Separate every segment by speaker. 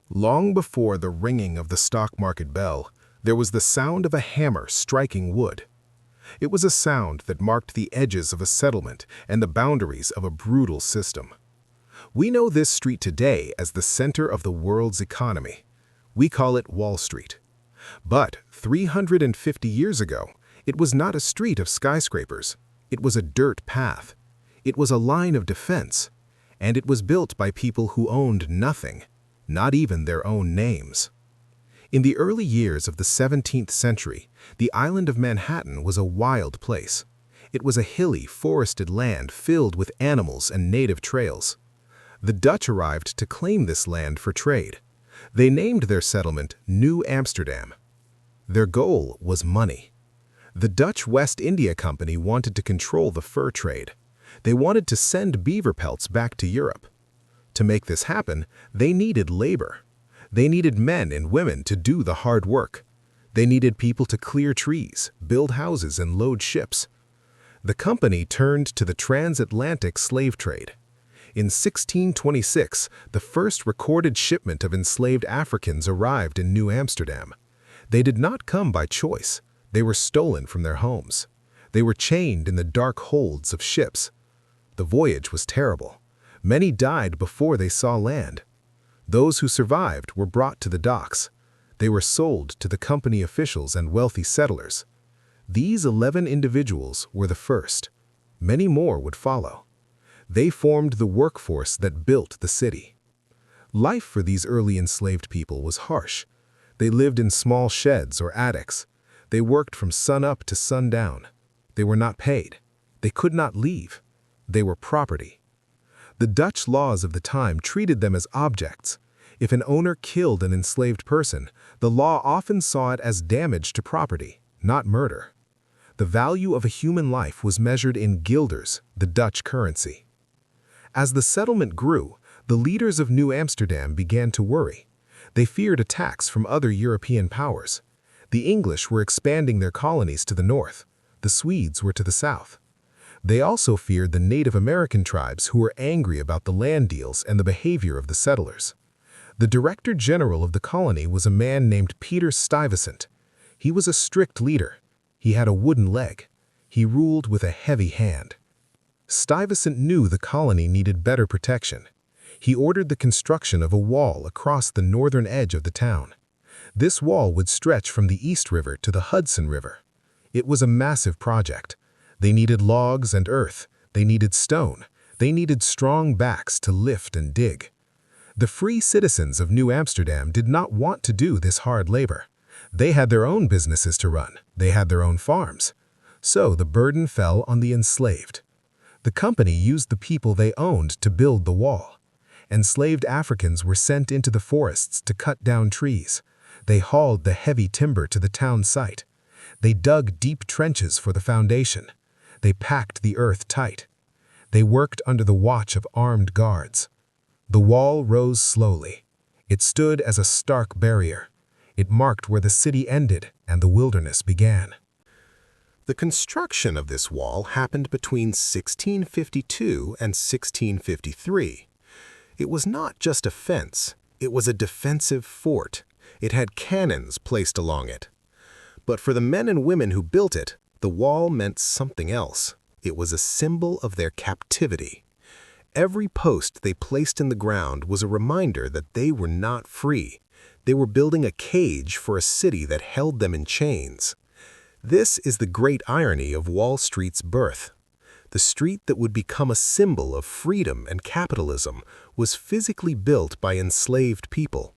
Speaker 1: Long before the ringing of the stock market bell, there was the sound of a hammer striking wood. It was a sound that marked the edges of a settlement and the boundaries of a brutal system. We know this street today as the center of the world's economy. We call it Wall Street. But 350 years ago, it was not a street of skyscrapers. It was a dirt path. It was a line of defense. And it was built by people who owned nothing, not even their own names. In the early years of the 17th century, the island of Manhattan was a wild place. It was a hilly, forested land filled with animals and native trails. The Dutch arrived to claim this land for trade. They named their settlement New Amsterdam. Their goal was money. The Dutch West India Company wanted to control the fur trade. They wanted to send beaver pelts back to Europe. To make this happen, they needed labor. They needed men and women to do the hard work. They needed people to clear trees, build houses, and load ships. The company turned to the transatlantic slave trade. In 1626, the first recorded shipment of enslaved Africans arrived in New Amsterdam. They did not come by choice. They were stolen from their homes. They were chained in the dark holds of ships. The voyage was terrible. Many died before they saw land. Those who survived were brought to the docks. They were sold to the company officials and wealthy settlers. These 11 individuals were the first. Many more would follow. They formed the workforce that built the city. Life for these early enslaved people was harsh. They lived in small sheds or attics. They worked from sun-up to sundown. They were not paid. They could not leave. They were property. The Dutch laws of the time treated them as objects. If an owner killed an enslaved person, the law often saw it as damage to property, not murder. The value of a human life was measured in guilders, the Dutch currency. As the settlement grew, the leaders of New Amsterdam began to worry. They feared attacks from other European powers. The English were expanding their colonies to the north. The Swedes were to the south. They also feared the Native American tribes who were angry about the land deals and the behavior of the settlers. The Director General of the colony was a man named Peter Stuyvesant. He was a strict leader. He had a wooden leg. He ruled with a heavy hand. Stuyvesant knew the colony needed better protection. He ordered the construction of a wall across the northern edge of the town. This wall would stretch from the East River to the Hudson River. It was a massive project. They needed logs and earth. They needed stone. They needed strong backs to lift and dig. The free citizens of New Amsterdam did not want to do this hard labor. They had their own businesses to run. They had their own farms. So the burden fell on the enslaved. The company used the people they owned to build the wall. Enslaved Africans were sent into the forests to cut down trees. They hauled the heavy timber to the town site. They dug deep trenches for the foundation. They packed the earth tight. They worked under the watch of armed guards. The wall rose slowly. It stood as a stark barrier. It marked where the city ended and the wilderness began. The construction of this wall happened between 1652 and 1653. It was not just a fence. It was a defensive fort. It had cannons placed along it. But for the men and women who built it, the wall meant something else. It was a symbol of their captivity. Every post they placed in the ground was a reminder that they were not free. They were building a cage for a city that held them in chains. This is the great irony of Wall Street's birth. The street that would become a symbol of freedom and capitalism was physically built by enslaved people.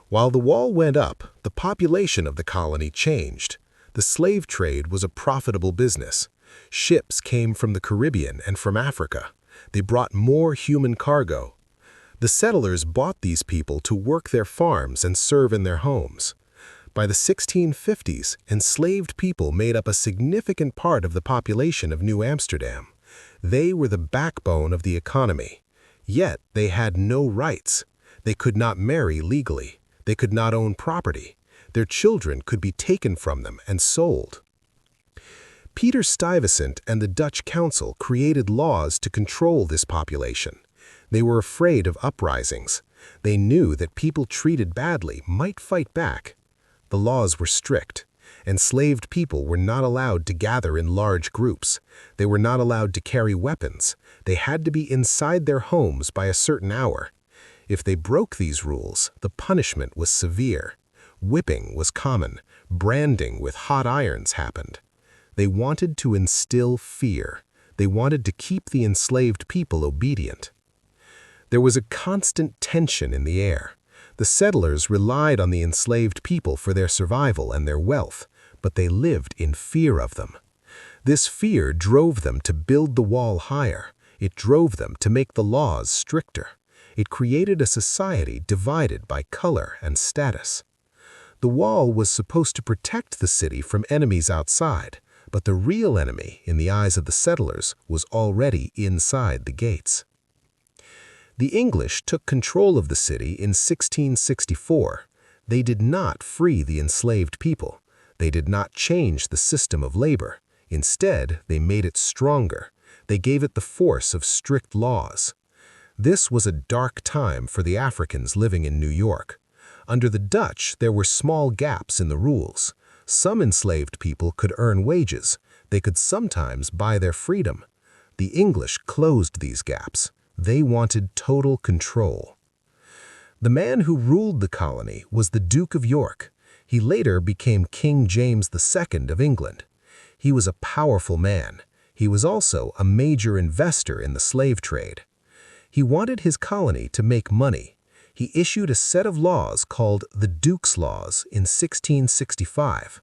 Speaker 1: While the wall went up, the population of the colony changed. The slave trade was a profitable business. Ships came from the Caribbean and from Africa. They brought more human cargo. The settlers bought these people to work their farms and serve in their homes. By the 1650s, enslaved people made up a significant part of the population of New Amsterdam. They were the backbone of the economy. Yet they had no rights. They could not marry legally. They could not own property. Their children could be taken from them and sold. Peter Stuyvesant and the Dutch Council created laws to control this population. They were afraid of uprisings. They knew that people treated badly might fight back. The laws were strict. Enslaved people were not allowed to gather in large groups. They were not allowed to carry weapons. They had to be inside their homes by a certain hour. If they broke these rules, the punishment was severe. Whipping was common. Branding with hot irons happened. They wanted to instill fear. They wanted to keep the enslaved people obedient. There was a constant tension in the air. The settlers relied on the enslaved people for their survival and their wealth, but they lived in fear of them. This fear drove them to build the wall higher. It drove them to make the laws stricter. It created a society divided by color and status. The wall was supposed to protect the city from enemies outside, but the real enemy, in the eyes of the settlers, was already inside the gates. The English took control of the city in 1664. They did not free the enslaved people. They did not change the system of labor. Instead, they made it stronger. They gave it the force of strict laws. This was a dark time for the Africans living in New York. Under the Dutch, there were small gaps in the rules. Some enslaved people could earn wages. They could sometimes buy their freedom. The English closed these gaps. They wanted total control. The man who ruled the colony was the Duke of York. He later became King James II of England. He was a powerful man. He was also a major investor in the slave trade. He wanted his colony to make money. He issued a set of laws called the Duke's Laws in 1665.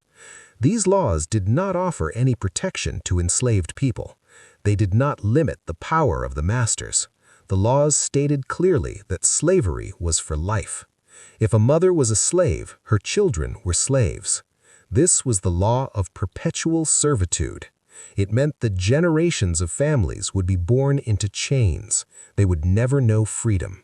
Speaker 1: These laws did not offer any protection to enslaved people. They did not limit the power of the masters. The laws stated clearly that slavery was for life. If a mother was a slave, her children were slaves. This was the law of perpetual servitude. It meant that generations of families would be born into chains. They would never know freedom.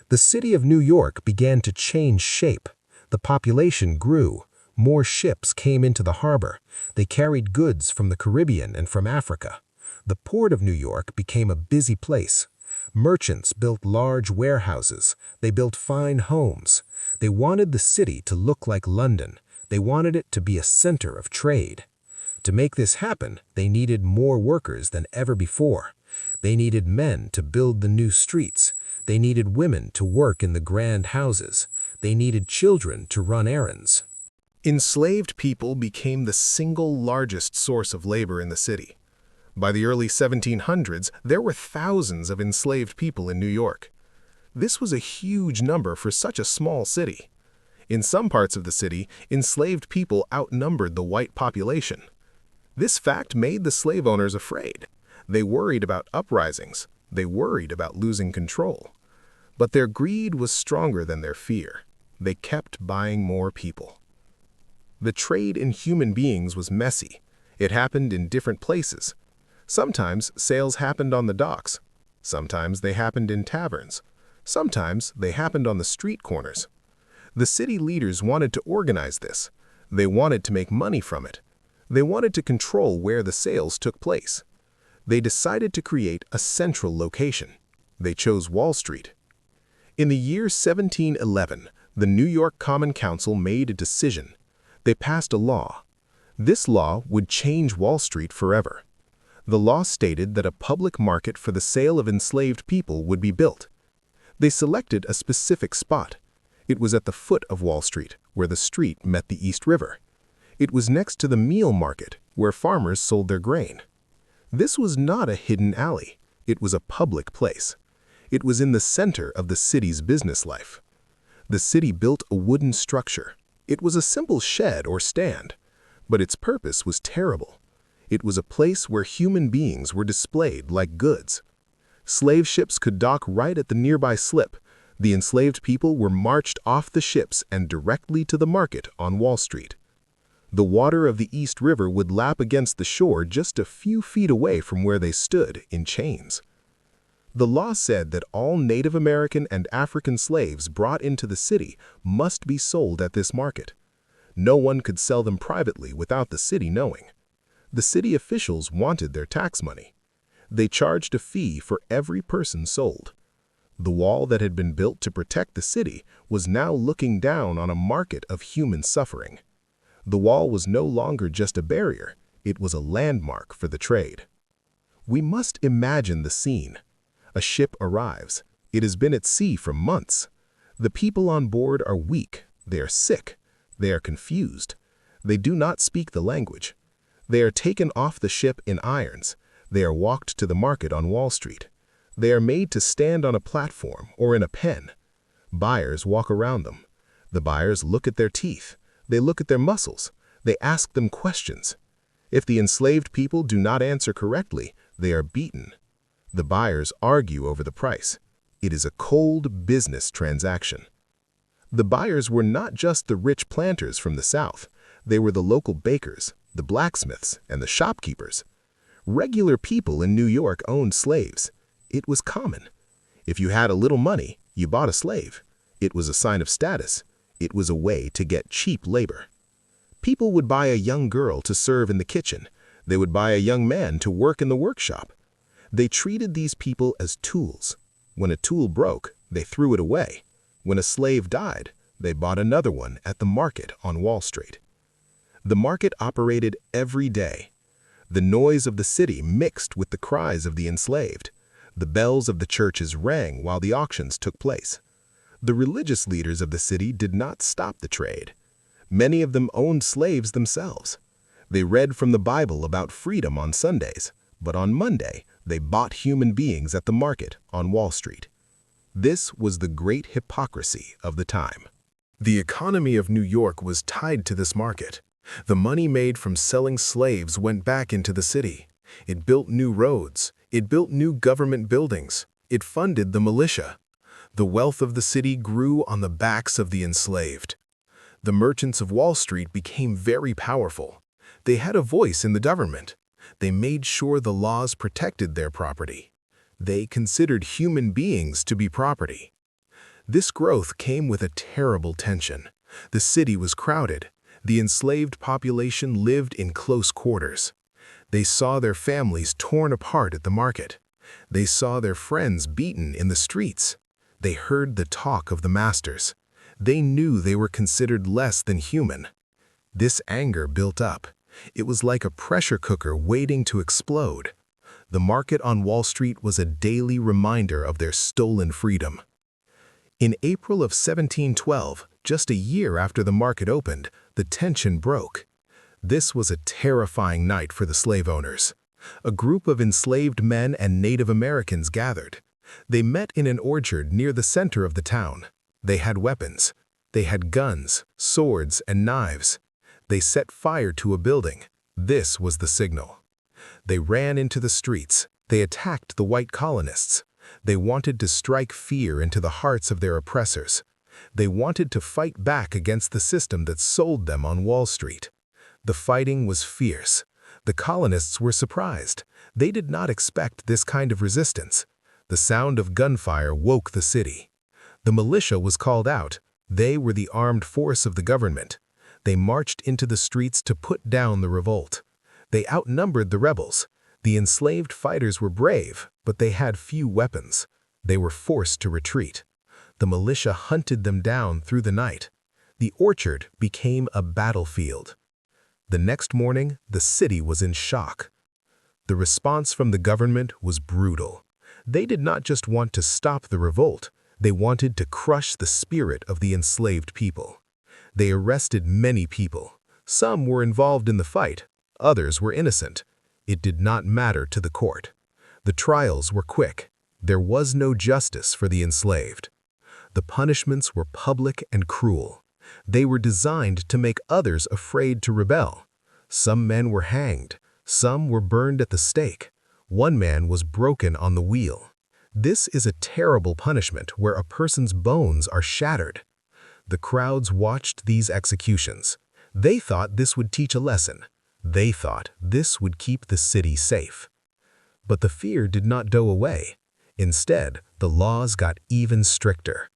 Speaker 1: The city of New York began to change shape. The population grew. More ships came into the harbor. They carried goods from the Caribbean and from Africa. The port of New York became a busy place. Merchants built large warehouses. They built fine homes. They wanted the city to look like London. They wanted it to be a center of trade. To make this happen, they needed more workers than ever before. They needed men to build the new streets. They needed women to work in the grand houses. They needed children to run errands. Enslaved people became the single largest source of labor in the city. By the early 1700s, there were thousands of enslaved people in New York. This was a huge number for such a small city. In some parts of the city, enslaved people outnumbered the white population. This fact made the slave owners afraid. They worried about uprisings. They worried about losing control. But their greed was stronger than their fear. They kept buying more people. The trade in human beings was messy. It happened in different places. Sometimes sales happened on the docks. Sometimes they happened in taverns. Sometimes they happened on the street corners. The city leaders wanted to organize this. They wanted to make money from it. They wanted to control where the sales took place. They decided to create a central location. They chose Wall Street. In the year 1711, the New York Common Council made a decision. They passed a law. This law would change Wall Street forever. The law stated that a public market for the sale of enslaved people would be built. They selected a specific spot. It was at the foot of Wall Street, where the street met the East River. It was next to the meal market, where farmers sold their grain. This was not a hidden alley. It was a public place. It was in the center of the city's business life. The city built a wooden structure. It was a simple shed or stand, but its purpose was terrible. It was a place where human beings were displayed like goods. Slave ships could dock right at the nearby slip. The enslaved people were marched off the ships and directly to the market on Wall Street. The water of the East River would lap against the shore just a few feet away from where they stood in chains. The law said that all Native American and African slaves brought into the city must be sold at this market. No one could sell them privately without the city knowing. The city officials wanted their tax money. They charged a fee for every person sold. The wall that had been built to protect the city was now looking down on a market of human suffering. The wall was no longer just a barrier, it was a landmark for the trade. We must imagine the scene. A ship arrives. It has been at sea for months. The people on board are weak, they are sick, they are confused. They do not speak the language. They are taken off the ship in irons. They are walked to the market on Wall Street. They are made to stand on a platform or in a pen. Buyers walk around them. The buyers look at their teeth. They look at their muscles. They ask them questions. If the enslaved people do not answer correctly, they are beaten. The buyers argue over the price. It is a cold business transaction. The buyers were not just the rich planters from the South. They were the local bakers, the blacksmiths, and the shopkeepers. Regular people in New York owned slaves. It was common. If you had a little money, you bought a slave. It was a sign of status. It was a way to get cheap labor. People would buy a young girl to serve in the kitchen. They would buy a young man to work in the workshop. They treated these people as tools. When a tool broke, they threw it away. When a slave died, they bought another one at the market on Wall Street. The market operated every day. The noise of the city mixed with the cries of the enslaved. The bells of the churches rang while the auctions took place. The religious leaders of the city did not stop the trade. Many of them owned slaves themselves. They read from the Bible about freedom on Sundays, but on Monday, they bought human beings at the market on Wall Street. This was the great hypocrisy of the time. The economy of New York was tied to this market. The money made from selling slaves went back into the city. It built new roads. It built new government buildings. It funded the militia. The wealth of the city grew on the backs of the enslaved. The merchants of Wall Street became very powerful. They had a voice in the government. They made sure the laws protected their property. They considered human beings to be property. This growth came with a terrible tension. The city was crowded. The enslaved population lived in close quarters. They saw their families torn apart at the market. They saw their friends beaten in the streets. They heard the talk of the masters. They knew they were considered less than human. This anger built up. It was like a pressure cooker waiting to explode. The market on Wall Street was a daily reminder of their stolen freedom. In April of 1712, just a year after the market opened, the tension broke. This was a terrifying night for the slave owners. A group of enslaved men and Native Americans gathered. They met in an orchard near the center of the town. They had weapons. They had guns, swords, and knives. They set fire to a building. This was the signal. They ran into the streets. They attacked the white colonists. They wanted to strike fear into the hearts of their oppressors. They wanted to fight back against the system that sold them on Wall Street. The fighting was fierce. The colonists were surprised. They did not expect this kind of resistance. The sound of gunfire woke the city. The militia was called out. They were the armed force of the government. They marched into the streets to put down the revolt. They outnumbered the rebels. The enslaved fighters were brave, but they had few weapons. They were forced to retreat. The militia hunted them down through the night. The orchard became a battlefield. The next morning, the city was in shock. The response from the government was brutal. They did not just want to stop the revolt, they wanted to crush the spirit of the enslaved people. They arrested many people. Some were involved in the fight, others were innocent. It did not matter to the court. The trials were quick. There was no justice for the enslaved. The punishments were public and cruel. They were designed to make others afraid to rebel. Some men were hanged. Some were burned at the stake. One man was broken on the wheel. This is a terrible punishment where a person's bones are shattered. The crowds watched these executions. They thought this would teach a lesson. They thought this would keep the city safe. But the fear did not go away. Instead, the laws got even stricter.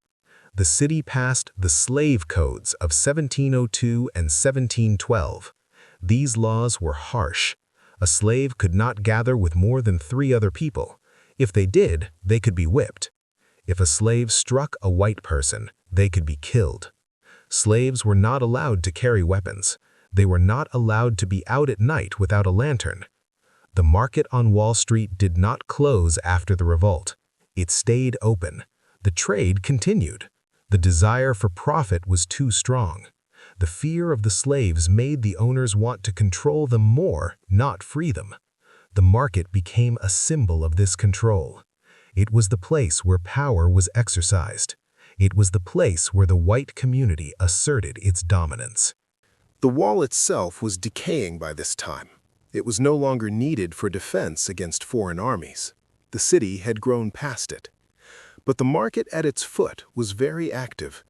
Speaker 1: The city passed the slave codes of 1702 and 1712. These laws were harsh. A slave could not gather with more than 3 other people. If they did, they could be whipped. If a slave struck a white person, they could be killed. Slaves were not allowed to carry weapons. They were not allowed to be out at night without a lantern. The market on Wall Street did not close after the revolt. It stayed open. The trade continued. The desire for profit was too strong. The fear of the slaves made the owners want to control them more, not free them. The market became a symbol of this control. It was the place where power was exercised. It was the place where the white community asserted its dominance. The wall itself was decaying by this time. It was no longer needed for defense against foreign armies. The city had grown past it. But the market at its foot was very active.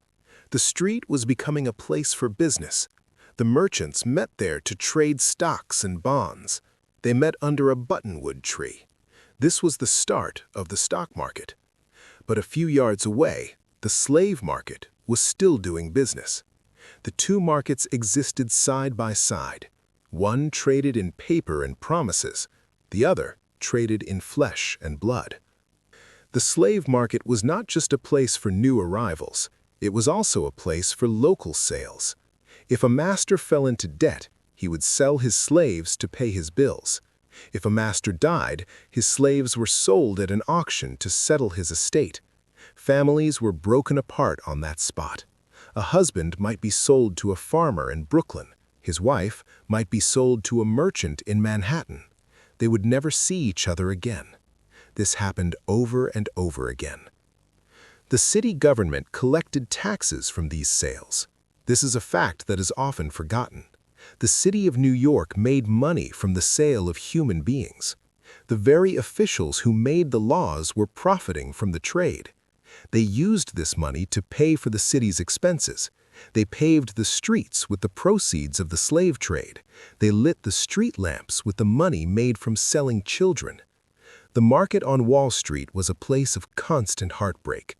Speaker 1: The street was becoming a place for business. The merchants met there to trade stocks and bonds. They met under a buttonwood tree. This was the start of the stock market. But a few yards away, the slave market was still doing business. The two markets existed side by side. One traded in paper and promises. The other traded in flesh and blood. The slave market was not just a place for new arrivals. It was also a place for local sales. If a master fell into debt, he would sell his slaves to pay his bills. If a master died, his slaves were sold at an auction to settle his estate. Families were broken apart on that spot. A husband might be sold to a farmer in Brooklyn. His wife might be sold to a merchant in Manhattan. They would never see each other again. This happened over and over again. The city government collected taxes from these sales. This is a fact that is often forgotten. The city of New York made money from the sale of human beings. The very officials who made the laws were profiting from the trade. They used this money to pay for the city's expenses. They paved the streets with the proceeds of the slave trade. They lit the street lamps with the money made from selling children. The market on Wall Street was a place of constant heartbreak.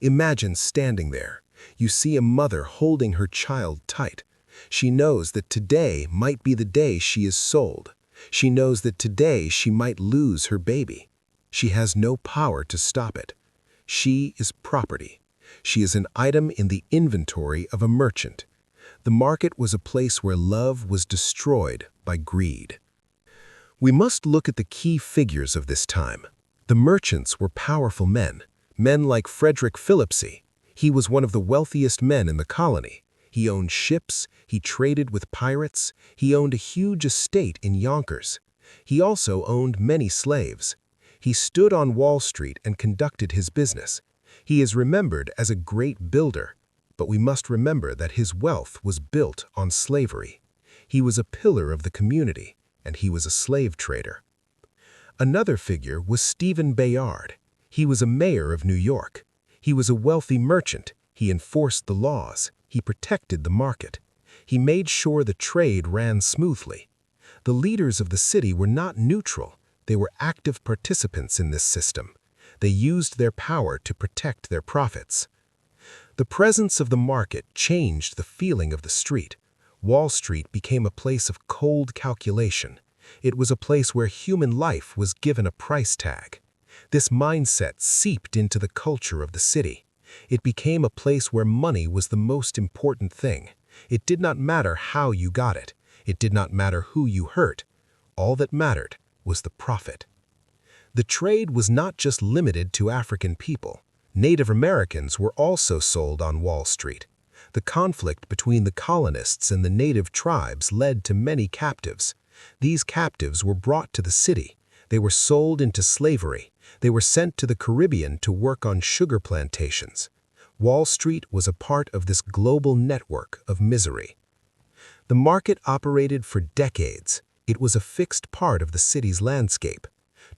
Speaker 1: Imagine standing there. You see a mother holding her child tight. She knows that today might be the day she is sold. She knows that today she might lose her baby. She has no power to stop it. She is property. She is an item in the inventory of a merchant. The market was a place where love was destroyed by greed. We must look at the key figures of this time. The merchants were powerful men, men like Frederick Phillipse. He was one of the wealthiest men in the colony. He owned ships, he traded with pirates, he owned a huge estate in Yonkers. He also owned many slaves. He stood on Wall Street and conducted his business. He is remembered as a great builder, but we must remember that his wealth was built on slavery. He was a pillar of the community, and he was a slave trader. Another figure was Stephen Bayard. He was a mayor of New York. He was a wealthy merchant. He enforced the laws. He protected the market. He made sure the trade ran smoothly. The leaders of the city were not neutral. They were active participants in this system. They used their power to protect their profits. The presence of the market changed the feeling of the street. Wall Street became a place of cold calculation. It was a place where human life was given a price tag. This mindset seeped into the culture of the city. It became a place where money was the most important thing. It did not matter how you got it. It did not matter who you hurt. All that mattered was the profit. The trade was not just limited to African people. Native Americans were also sold on Wall Street. The conflict between the colonists and the native tribes led to many captives. These captives were brought to the city. They were sold into slavery. They were sent to the Caribbean to work on sugar plantations. Wall Street was a part of this global network of misery. The market operated for decades. It was a fixed part of the city's landscape.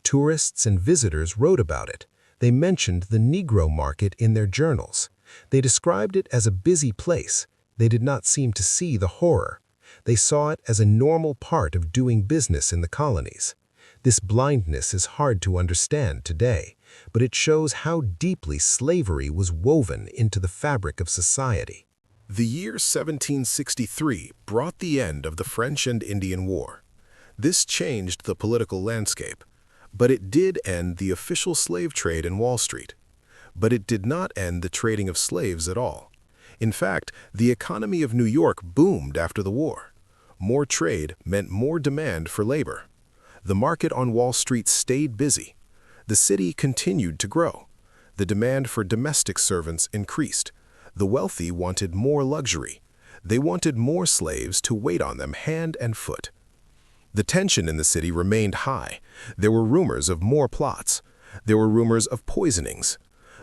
Speaker 1: Tourists and visitors wrote about it. They mentioned the Negro market in their journals. They described it as a busy place. They did not seem to see the horror. They saw it as a normal part of doing business in the colonies. This blindness is hard to understand today, but it shows how deeply slavery was woven into the fabric of society. The year 1763 brought the end of the French and Indian War. This changed the political landscape, but it did end the official slave trade in Wall Street. But it did not end the trading of slaves at all. In fact, the economy of New York boomed after the war. More trade meant more demand for labor. The market on Wall Street stayed busy. The city continued to grow. The demand for domestic servants increased. The wealthy wanted more luxury. They wanted more slaves to wait on them hand and foot. The tension in the city remained high. There were rumors of more plots. There were rumors of poisonings.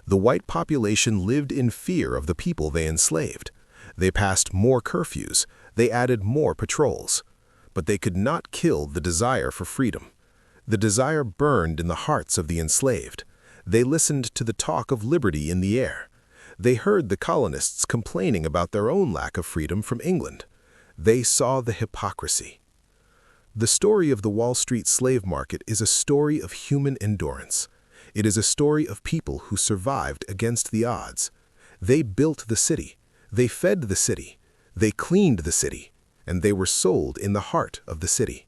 Speaker 1: The white population lived in fear of the people they enslaved. They passed more curfews. They added more patrols. But they could not kill the desire for freedom. The desire burned in the hearts of the enslaved. They listened to the talk of liberty in the air. They heard the colonists complaining about their own lack of freedom from England. They saw the hypocrisy. The story of the Wall Street slave market is a story of human endurance. It is a story of people who survived against the odds. They built the city. They fed the city. They cleaned the city. And they were sold in the heart of the city.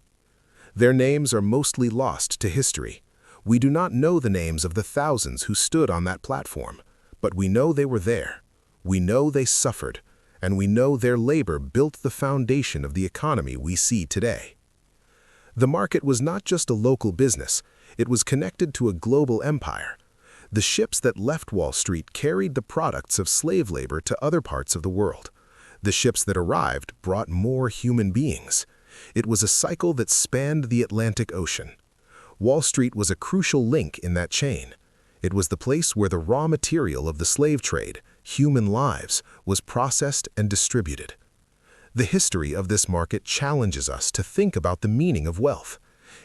Speaker 1: Their names are mostly lost to history. We do not know the names of the thousands who stood on that platform. But we know they were there. We know they suffered, and we know their labor built the foundation of the economy we see today. The market was not just a local business, it was connected to a global empire. The ships that left Wall Street carried the products of slave labor to other parts of the world. The ships that arrived brought more human beings. It was a cycle that spanned the Atlantic Ocean. Wall Street was a crucial link in that chain. It was the place where the raw material of the slave trade, human lives, was processed and distributed. The history of this market challenges us to think about the meaning of wealth.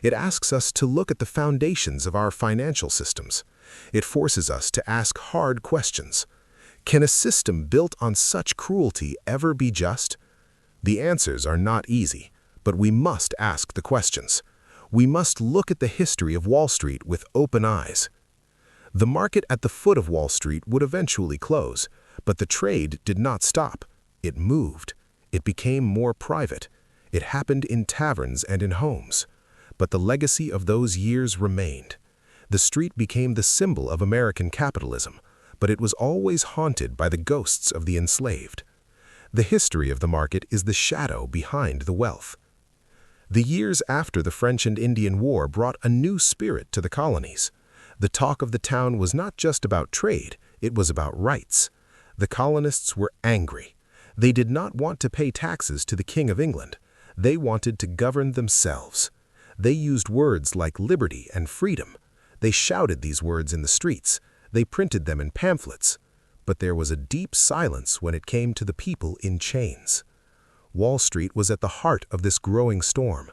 Speaker 1: It asks us to look at the foundations of our financial systems. It forces us to ask hard questions. Can a system built on such cruelty ever be just? The answers are not easy, but we must ask the questions. We must look at the history of Wall Street with open eyes. The market at the foot of Wall Street would eventually close, but the trade did not stop. It moved. It became more private. It happened in taverns and in homes. But the legacy of those years remained. The street became the symbol of American capitalism, but it was always haunted by the ghosts of the enslaved. The history of the market is the shadow behind the wealth. The years after the French and Indian War brought a new spirit to the colonies. The talk of the town was not just about trade, it was about rights. The colonists were angry. They did not want to pay taxes to the King of England. They wanted to govern themselves. They used words like liberty and freedom. They shouted these words in the streets. They printed them in pamphlets. But there was a deep silence when it came to the people in chains. Wall Street was at the heart of this growing storm.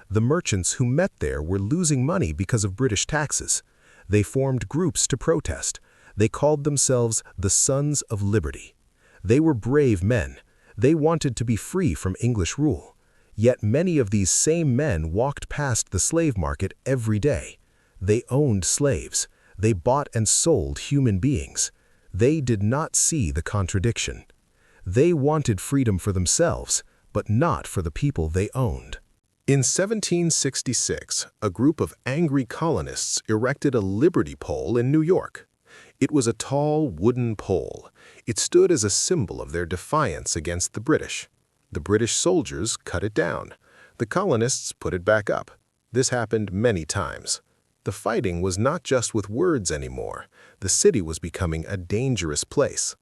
Speaker 1: The merchants who met there were losing money because of British taxes. They formed groups to protest. They called themselves the Sons of Liberty. They were brave men. They wanted to be free from English rule. Yet many of these same men walked past the slave market every day. They owned slaves. They bought and sold human beings. They did not see the contradiction. They wanted freedom for themselves, but not for the people they owned. In 1766, a group of angry colonists erected a liberty pole in New York. It was a tall wooden pole. It stood as a symbol of their defiance against the British. The British soldiers cut it down. The colonists put it back up. This happened many times. The fighting was not just with words anymore. The city was becoming a dangerous place.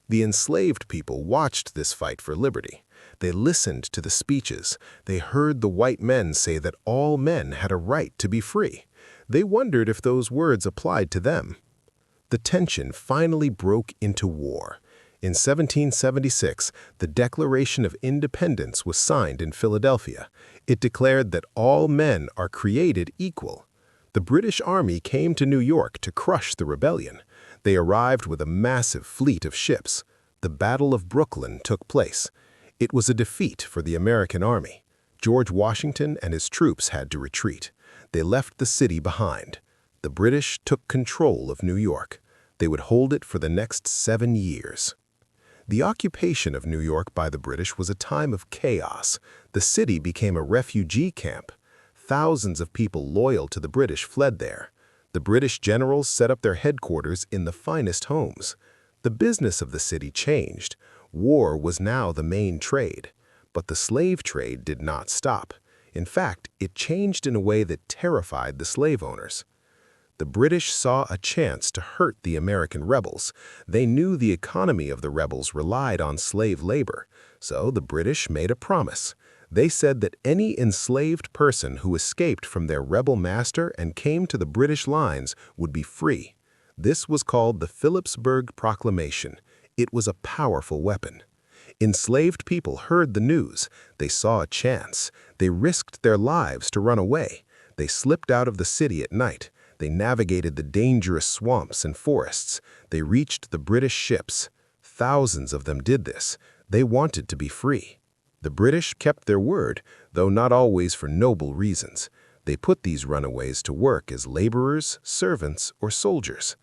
Speaker 1: The enslaved people watched this fight for liberty. They listened to the speeches. They heard the white men say that all men had a right to be free. They wondered if those words applied to them. The tension finally broke into war. In 1776, the Declaration of Independence was signed in Philadelphia. It declared that all men are created equal. The British Army came to New York to crush the rebellion. They arrived with a massive fleet of ships. The Battle of Brooklyn took place. It was a defeat for the American army. George Washington and his troops had to retreat. They left the city behind. The British took control of New York. They would hold it for the next 7 years. The occupation of New York by the British was a time of chaos. The city became a refugee camp. Thousands of people loyal to the British fled there. The British generals set up their headquarters in the finest homes. The business of the city changed. War was now the main trade. But the slave trade did not stop. In fact, it changed in a way that terrified the slave owners. The British saw a chance to hurt the American rebels. They knew the economy of the rebels relied on slave labor, so the British made a promise. They said that any enslaved person who escaped from their rebel master and came to the British lines would be free. This was called the Philipsburg Proclamation. It was a powerful weapon. Enslaved people heard the news. They saw a chance. They risked their lives to run away. They slipped out of the city at night. They navigated the dangerous swamps and forests. They reached the British ships. Thousands of them did this. They wanted to be free. The British kept their word, though not always for noble reasons. They put these runaways to work as laborers, servants, or soldiers.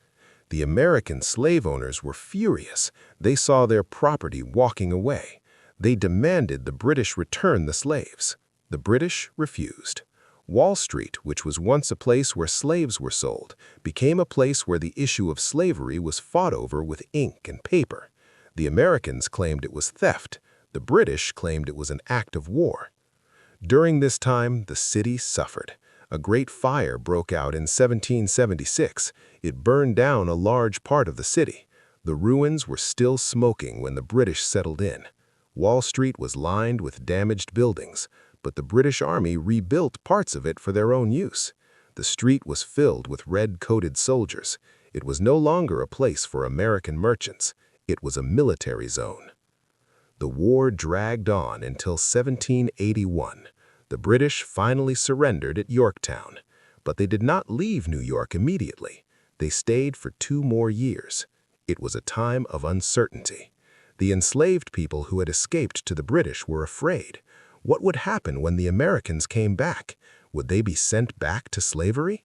Speaker 1: The American slave owners were furious. They saw their property walking away. They demanded the British return the slaves. The British refused. Wall Street, which was once a place where slaves were sold, became a place where the issue of slavery was fought over with ink and paper. The Americans claimed it was theft. The British claimed it was an act of war. During this time, the city suffered. A great fire broke out in 1776. It burned down a large part of the city. The ruins were still smoking when the British settled in. Wall Street was lined with damaged buildings, but the British Army rebuilt parts of it for their own use. The street was filled with red-coated soldiers. It was no longer a place for American merchants. It was a military zone. The war dragged on until 1781. The British finally surrendered at Yorktown, but they did not leave New York immediately. They stayed for 2 more years. It was a time of uncertainty. The enslaved people who had escaped to the British were afraid. What would happen when the Americans came back? Would they be sent back to slavery?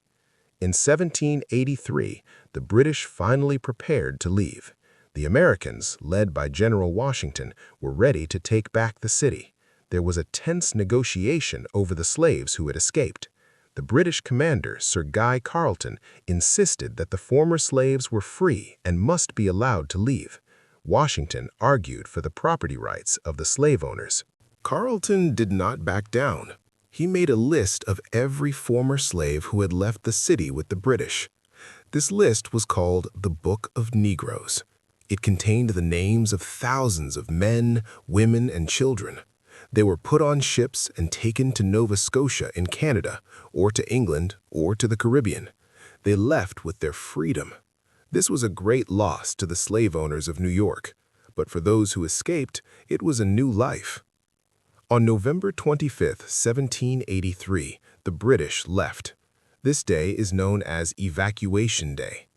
Speaker 1: In 1783, the British finally prepared to leave. The Americans, led by General Washington, were ready to take back the city. There was a tense negotiation over the slaves who had escaped. The British commander, Sir Guy Carleton, insisted that the former slaves were free and must be allowed to leave. Washington argued for the property rights of the slave owners. Carleton did not back down. He made a list of every former slave who had left the city with the British. This list was called the Book of Negroes. It contained the names of thousands of men, women, and children. They were put on ships and taken to Nova Scotia in Canada, or to England, or to the Caribbean. They left with their freedom. This was a great loss to the slave owners of New York, but for those who escaped, it was a new life. On November 25, 1783, the British left. This day is known as Evacuation Day.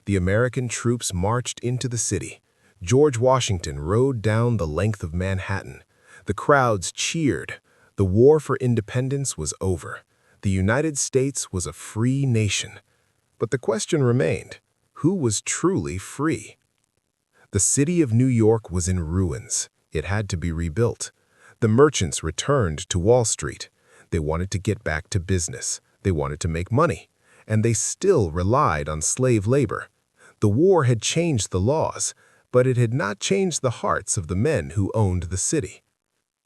Speaker 1: The American troops marched into the city. George Washington rode down the length of Manhattan. The crowds cheered. The war for independence was over. The United States was a free nation. But the question remained, who was truly free? The city of New York was in ruins. It had to be rebuilt. The merchants returned to Wall Street. They wanted to get back to business. They wanted to make money. And they still relied on slave labor. The war had changed the laws, but it had not changed the hearts of the men who owned the city.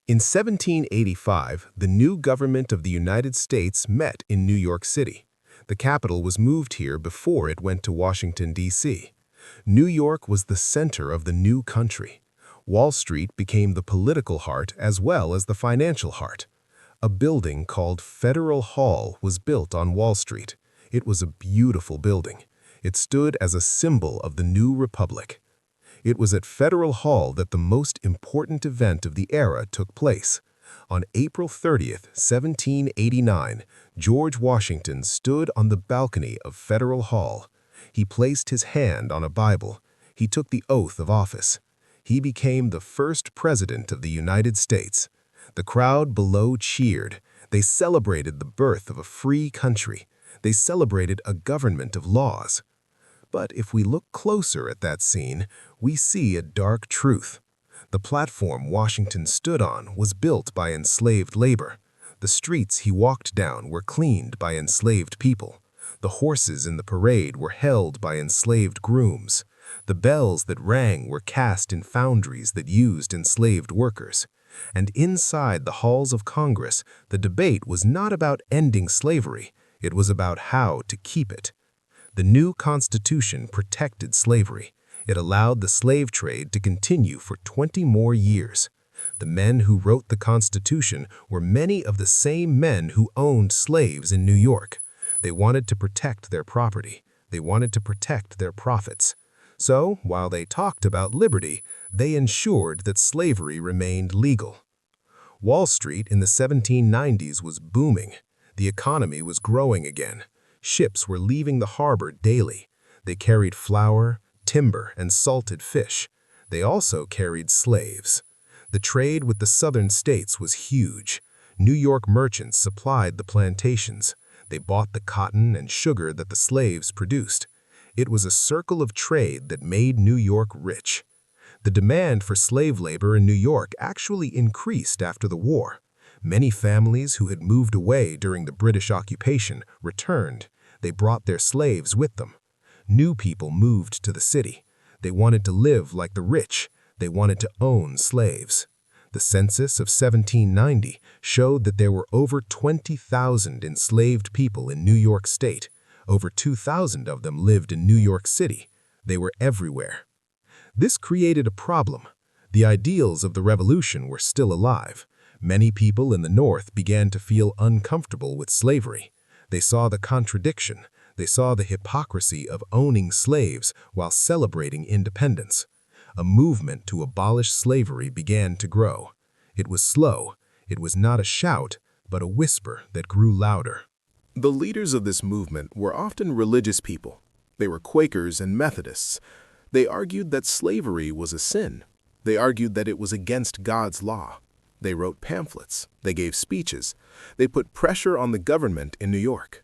Speaker 1: In 1785, the new government of the United States met in New York City. The capital was moved here before it went to Washington, D.C. New York was the center of the new country. Wall Street became the political heart as well as the financial heart. A building called Federal Hall was built on Wall Street. It was a beautiful building. It stood as a symbol of the new republic. It was at Federal Hall that the most important event of the era took place. On April 30th, 1789, George Washington stood on the balcony of Federal Hall. He placed his hand on a Bible. He took the oath of office. He became the first president of the United States. The crowd below cheered. They celebrated the birth of a free country. They celebrated a government of laws. But if we look closer at that scene, we see a dark truth. The platform Washington stood on was built by enslaved labor. The streets he walked down were cleaned by enslaved people.
Speaker 2: The horses in the parade were held by enslaved grooms. The bells that rang were cast in foundries that used enslaved workers. And inside the halls of Congress, the debate was not about ending slavery, it was about how to keep it. The new Constitution protected slavery. It allowed the slave trade to continue for 20 more years. The men who wrote the Constitution were many of the same men who owned slaves in New York. They wanted to protect their property. They wanted to protect their profits. So, while they talked about liberty, they ensured that slavery remained legal. Wall Street in the 1790s was booming. The economy was growing again. Ships were leaving the harbor daily. They carried flour, timber, and salted fish. They also carried slaves. The trade with the southern states was huge. New York merchants supplied the plantations. They bought the cotton and sugar that the slaves produced. It was a circle of trade that made New York rich. The demand for slave labor in New York actually increased after the war. Many families who had moved away during the British occupation returned. They brought their slaves with them. New people moved to the city. They wanted to live like the rich. They wanted to own slaves. The census of 1790 showed that there were over 20,000 enslaved people in New York State. Over 2,000 of them lived in New York City. They were everywhere. This created a problem. The ideals of the revolution were still alive. Many people in the North began to feel uncomfortable with slavery. They saw the contradiction. They saw the hypocrisy of owning slaves while celebrating independence. A movement to abolish slavery began to grow. It was slow. It was not a shout, but a whisper that grew louder.
Speaker 1: The leaders of this movement were often religious people. They were Quakers and Methodists. They argued that slavery was a sin. They argued that it was against God's law. They wrote pamphlets. They gave speeches. They put pressure on the government in New York.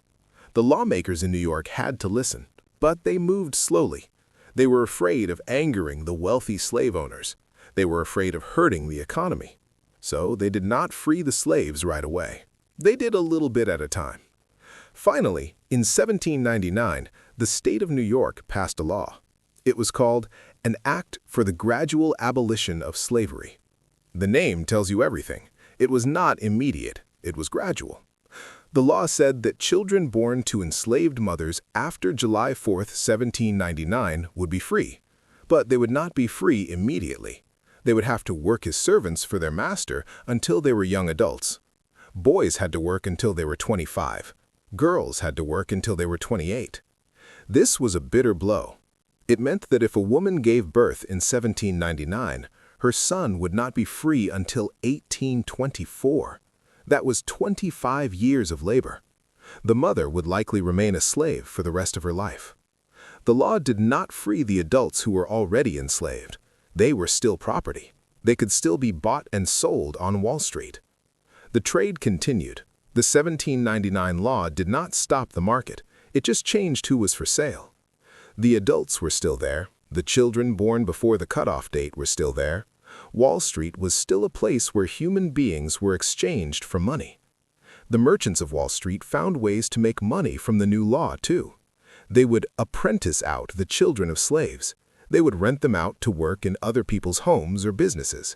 Speaker 1: The lawmakers in New York had to listen, but they moved slowly. They were afraid of angering the wealthy slave owners. They were afraid of hurting the economy. So they did not free the slaves right away. They did a little bit at a time. Finally, in 1799, the state of New York passed a law. It was called an Act for the Gradual Abolition of Slavery. The name tells you everything. It was not immediate. It was gradual. The law said that children born to enslaved mothers after July 4, 1799 would be free, but they would not be free immediately. They would have to work as servants for their master until they were young adults. Boys had to work until they were 25. Girls had to work until they were 28. This was a bitter blow. It meant that if a woman gave birth in 1799, her son would not be free until 1824. That was 25 years of labor. The mother would likely remain a slave for the rest of her life. The law did not free the adults who were already enslaved. They were still property. They could still be bought and sold on Wall Street. The trade continued. The 1799 law did not stop the market. It just changed who was for sale. The adults were still there. The children born before the cutoff date were still there. Wall Street was still a place where human beings were exchanged for money. The merchants of Wall Street found ways to make money from the new law, too. They would apprentice out the children of slaves. They would rent them out to work in other people's homes or businesses.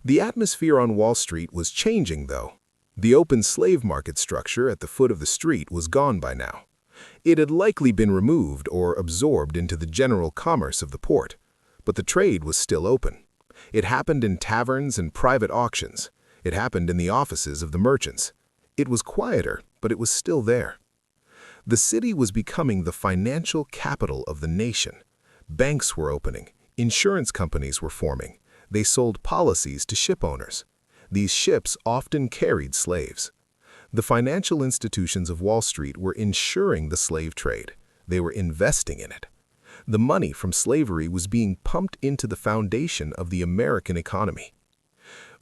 Speaker 1: The atmosphere on Wall Street was changing, though. The open slave market structure at the foot of the street was gone by now. It had likely been removed or absorbed into the general commerce of the port, but the trade was still open. It happened in taverns and private auctions. It happened in the offices of the merchants. It was quieter, but it was still there. The city was becoming the financial capital of the nation. Banks were opening. Insurance companies were forming. They sold policies to ship owners. These ships often carried slaves. The financial institutions of Wall Street were insuring the slave trade. They were investing in it. The money from slavery was being pumped into the foundation of the American economy.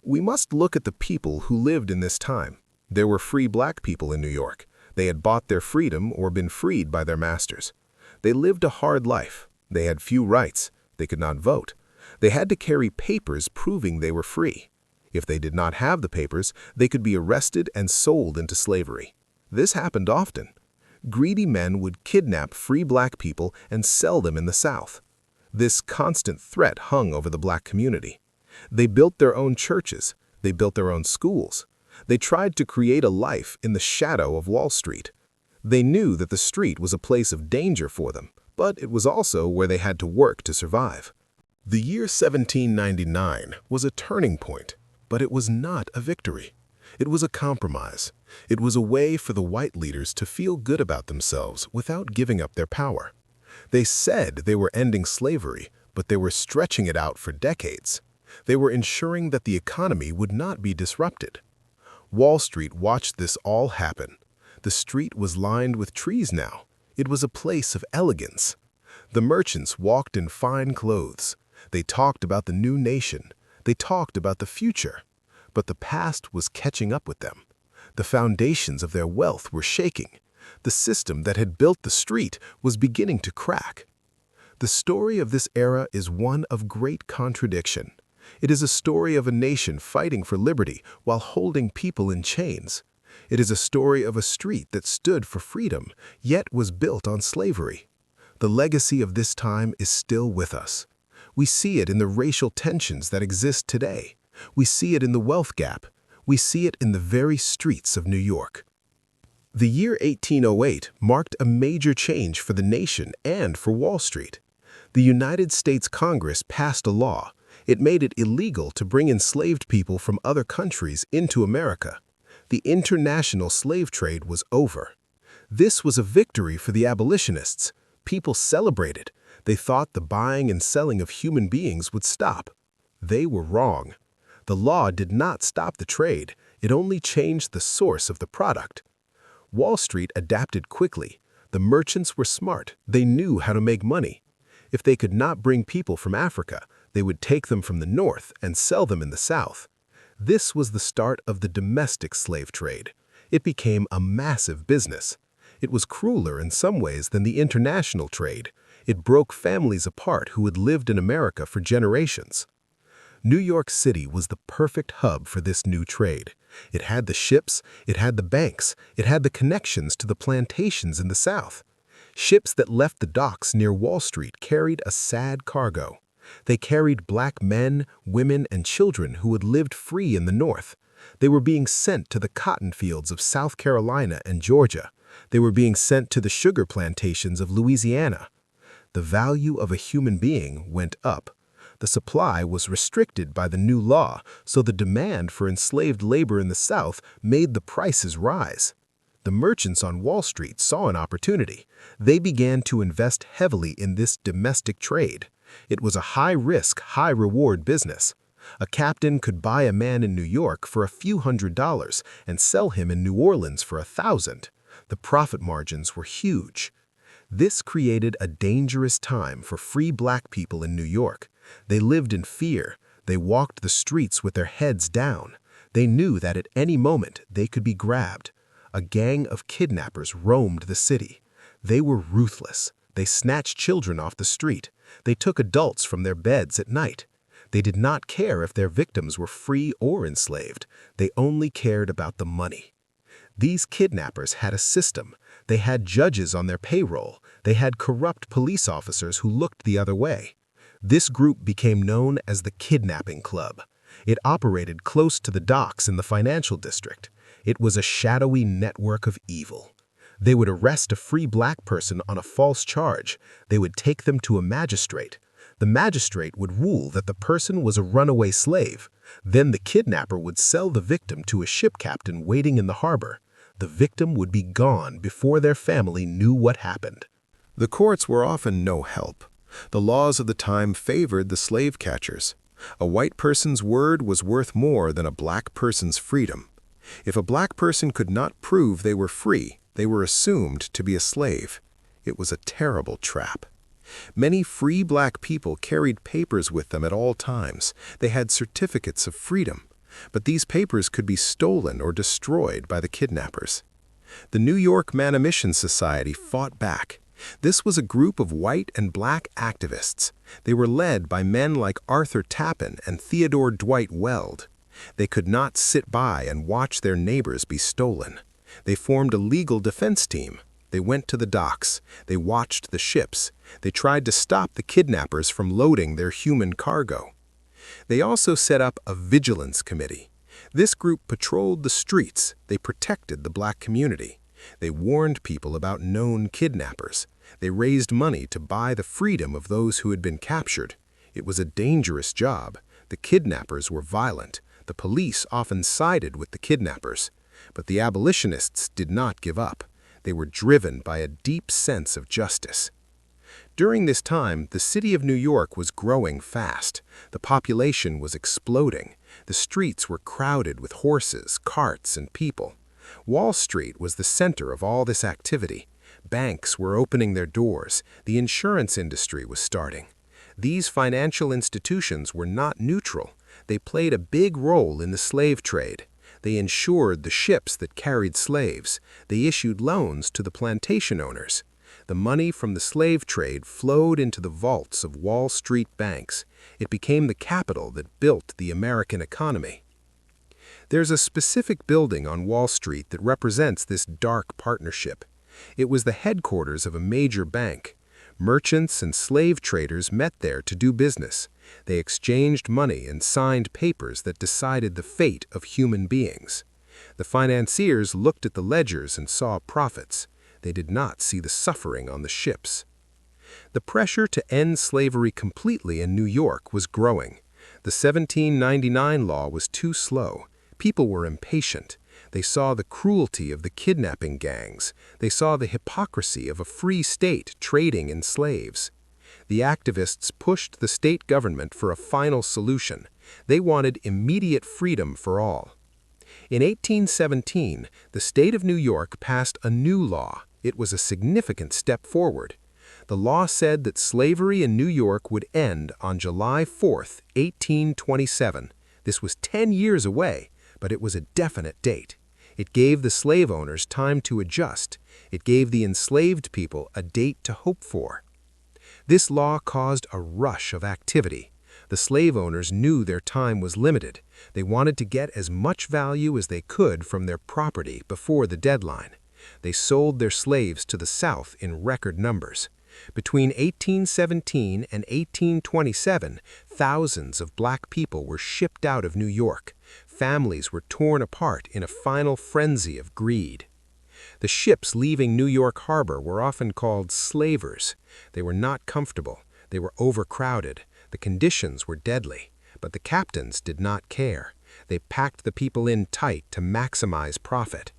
Speaker 1: We must look at the people who lived in this time. There were free black people in New York. They had bought their freedom or been freed by their masters. They lived a hard life. They had few rights. They could not vote. They had to carry papers proving they were free. If they did not have the papers, they could be arrested and sold into slavery. This happened often. Greedy men would kidnap free black people and sell them in the South. This constant threat hung over the black community. They built their own churches. They built their own schools. They tried to create a life in the shadow of Wall Street. They knew that the street was a place of danger for them, but it was also where they had to work to survive. The year 1799 was a turning point, but it was not a victory. It was a compromise. It was a way for the white leaders to feel good about themselves without giving up their power. They said they were ending slavery, but they were stretching it out for decades. They were ensuring that the economy would not be disrupted. Wall Street watched this all happen. The street was lined with trees now. It was a place of elegance. The merchants walked in fine clothes. They talked about the new nation. They talked about the future. But the past was catching up with them. The foundations of their wealth were shaking. The system that had built the street was beginning to crack. The story of this era is one of great contradiction. It is a story of a nation fighting for liberty while holding people in chains. It is a story of a street that stood for freedom, yet was built on slavery. The legacy of this time is still with us. We see it in the racial tensions that exist today. We see it in the wealth gap. We see it in the very streets of New York. The year 1808 marked a major change for the nation and for Wall Street. The United States Congress passed a law. It made it illegal to bring enslaved people from other countries into America. The international slave trade was over. This was a victory for the abolitionists. People celebrated. They thought the buying and selling of human beings would stop. They were wrong. The law did not stop the trade. It only changed the source of the product. Wall Street adapted quickly. The merchants were smart. They knew how to make money. If they could not bring people from Africa, they would take them from the north and sell them in the south. This was the start of the domestic slave trade. It became a massive business. It was crueler in some ways than the international trade. It broke families apart who had lived in America for generations. New York City was the perfect hub for this new trade. It had the ships, it had the banks, it had the connections to the plantations in the South. Ships that left the docks near Wall Street carried a sad cargo. They carried black men, women, and children who had lived free in the North. They were being sent to the cotton fields of South Carolina and Georgia. They were being sent to the sugar plantations of Louisiana. The value of a human being went up. The supply was restricted by the new law, so the demand for enslaved labor in the South made the prices rise. The merchants on Wall Street saw an opportunity. They began to invest heavily in this domestic trade. It was a high-risk, high-reward business. A captain could buy a man in New York for a few $100s and sell him in New Orleans for $1,000. The profit margins were huge. This created a dangerous time for free black people in New York. They lived in fear. They walked the streets with their heads down. They knew that at any moment they could be grabbed. A gang of kidnappers roamed the city. They were ruthless. They snatched children off the street. They took adults from their beds at night. They did not care if their victims were free or enslaved. They only cared about the money. These kidnappers had a system. They had judges on their payroll. They had corrupt police officers who looked the other way. This group became known as the Kidnapping Club. It operated close to the docks in the financial district. It was a shadowy network of evil. They would arrest a free black person on a false charge. They would take them to a magistrate. The magistrate would rule that the person was a runaway slave. Then the kidnapper would sell the victim to a ship captain waiting in the harbor. The victim would be gone before their family knew what happened. The courts were often no help. The laws of the time favored the slave catchers. A white person's word was worth more than a black person's freedom. If a black person could not prove they were free, they were assumed to be a slave. It was a terrible trap. Many free black people carried papers with them at all times. They had certificates of freedom, but these papers could be stolen or destroyed by the kidnappers. The New York Manumission Society fought back. This was a group of white and black activists. They were led by men like Arthur Tappan and Theodore Dwight Weld. They could not sit by and watch their neighbors be stolen. They formed a legal defense team. They went to the docks. They watched the ships. They tried to stop the kidnappers from loading their human cargo. They also set up a vigilance committee. This group patrolled the streets. They protected the black community. They warned people about known kidnappers. They raised money to buy the freedom of those who had been captured. It was a dangerous job. The kidnappers were violent. The police often sided with the kidnappers. But the abolitionists did not give up. They were driven by a deep sense of justice. During this time, the city of New York was growing fast. The population was exploding. The streets were crowded with horses, carts, and people. Wall Street was the center of all this activity. Banks were opening their doors. The insurance industry was starting. These financial institutions were not neutral. They played a big role in the slave trade. They insured the ships that carried slaves. They issued loans to the plantation owners. The money from the slave trade flowed into the vaults of Wall Street banks. It became the capital that built the American economy. There's a specific building on Wall Street that represents this dark partnership. It was the headquarters of a major bank. Merchants and slave traders met there to do business. They exchanged money and signed papers that decided the fate of human beings. The financiers looked at the ledgers and saw profits. They did not see the suffering on the ships. The pressure to end slavery completely in New York was growing. The 1799 law was too slow. People were impatient. They saw the cruelty of the kidnapping gangs. They saw the hypocrisy of a free state trading in slaves. The activists pushed the state government for a final solution. They wanted immediate freedom for all. In 1817, the state of New York passed a new law. It was a significant step forward. The law said that slavery in New York would end on July 4, 1827. This was 10 years away, but it was a definite date. It gave the slave owners time to adjust. It gave the enslaved people a date to hope for. This law caused a rush of activity. The slave owners knew their time was limited. They wanted to get as much value as they could from their property before the deadline. They sold their slaves to the South in record numbers. Between 1817 and 1827, thousands of black people were shipped out of New York. Families were torn apart in a final frenzy of greed. The ships leaving New York Harbor were often called slavers. They were not comfortable. They were overcrowded. The conditions were deadly. But the captains did not care. They packed the people in tight to maximize profit.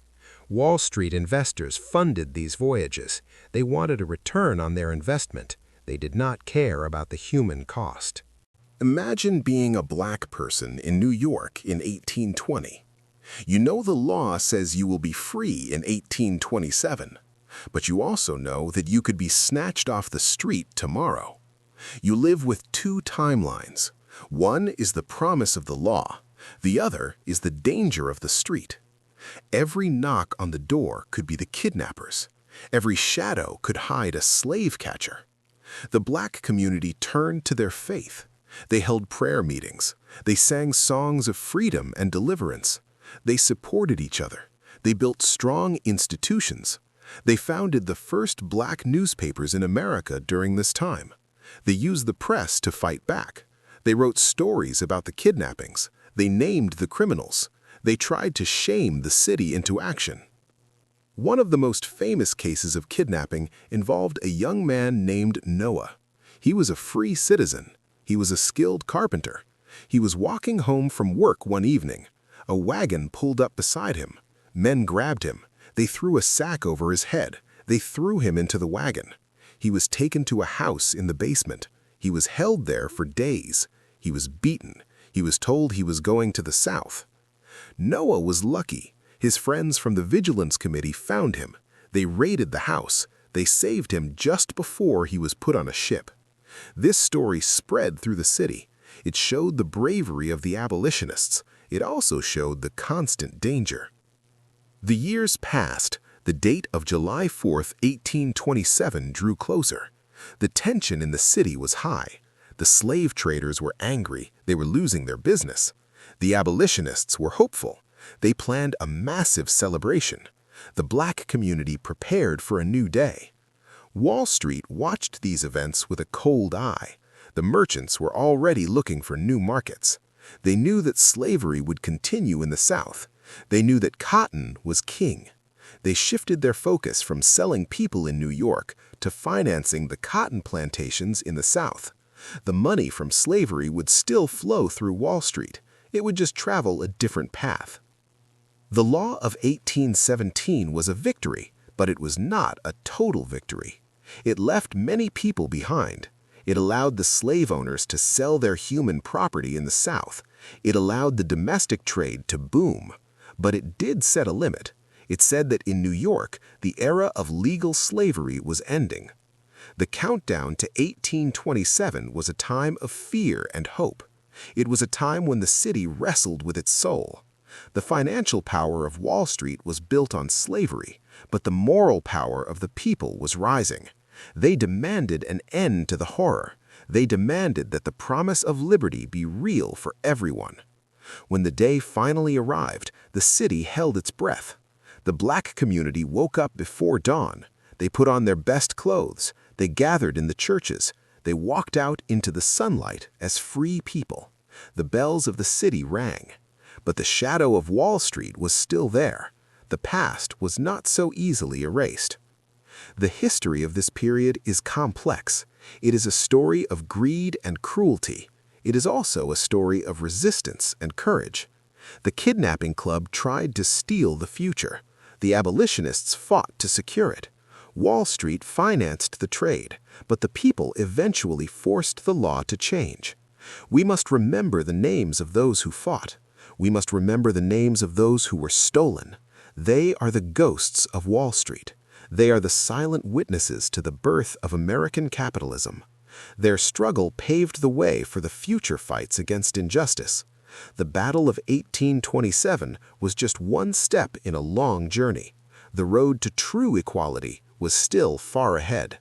Speaker 1: Wall Street investors funded these voyages. They wanted a return on their investment. They did not care about the human cost.
Speaker 3: Imagine being a black person in New York in 1820. You know the law says you will be free in 1827, but you also know that you could be snatched off the street tomorrow. You live with two timelines. One is the promise of the law. The other is the danger of the street. Every knock on the door could be the kidnappers. Every shadow could hide a slave catcher. The black community turned to their faith. They held prayer meetings. They sang songs of freedom and deliverance. They supported each other. They built strong institutions. They founded the first black newspapers in America during this time. They used the press to fight back. They wrote stories about the kidnappings. They named the criminals. They tried to shame the city into action. One of the most famous cases of kidnapping involved a young man named Noah. He was a free citizen. He was a skilled carpenter. He was walking home from work one evening. A wagon pulled up beside him. Men grabbed him. They threw a sack over his head. They threw him into the wagon. He was taken to a house in the basement. He was held there for days. He was beaten. He was told he was going to the South. Noah was lucky. His friends from the Vigilance Committee found him. They raided the house. They saved him just before he was put on a ship. This story spread through the city. It showed the bravery of the abolitionists. It also showed the constant danger. The years passed. The date of July 4, 1827 drew closer. The tension in the city was high. The slave traders were angry. They were losing their business. The abolitionists were hopeful. They planned a massive celebration. The black community prepared for a new day. Wall Street watched these events with a cold eye. The merchants were already looking for new markets. They knew that slavery would continue in the South. They knew that cotton was king. They shifted their focus from selling people in New York to financing the cotton plantations in the South. The money from slavery would still flow through Wall Street. It would just travel a different path. The Law of 1817 was a victory, but it was not a total victory. It left many people behind. It allowed the slave owners to sell their human property in the South. It allowed the domestic trade to boom. But it did set a limit. It said that in New York, the era of legal slavery was ending. The countdown to 1827 was a time of fear and hope. It was a time when the city wrestled with its soul. The financial power of Wall Street was built on slavery, but the moral power of the people was rising. They demanded an end to the horror. They demanded that the promise of liberty be real for everyone. When the day finally arrived, the city held its breath. The black community woke up before dawn. They put on their best clothes. They gathered in the churches. They walked out into the sunlight as free people. The bells of the city rang. But the shadow of Wall Street was still there. The past was not so easily erased. The history of this period is complex. It is a story of greed and cruelty. It is also a story of resistance and courage. The kidnapping club tried to steal the future. The abolitionists fought to secure it. Wall Street financed the trade, but the people eventually forced the law to change. We must remember the names of those who fought. We must remember the names of those who were stolen. They are the ghosts of Wall Street. They are the silent witnesses to the birth of American capitalism. Their struggle paved the way for the future fights against injustice. The Battle of 1827 was just one step in a long journey. The road to true equality was still far ahead.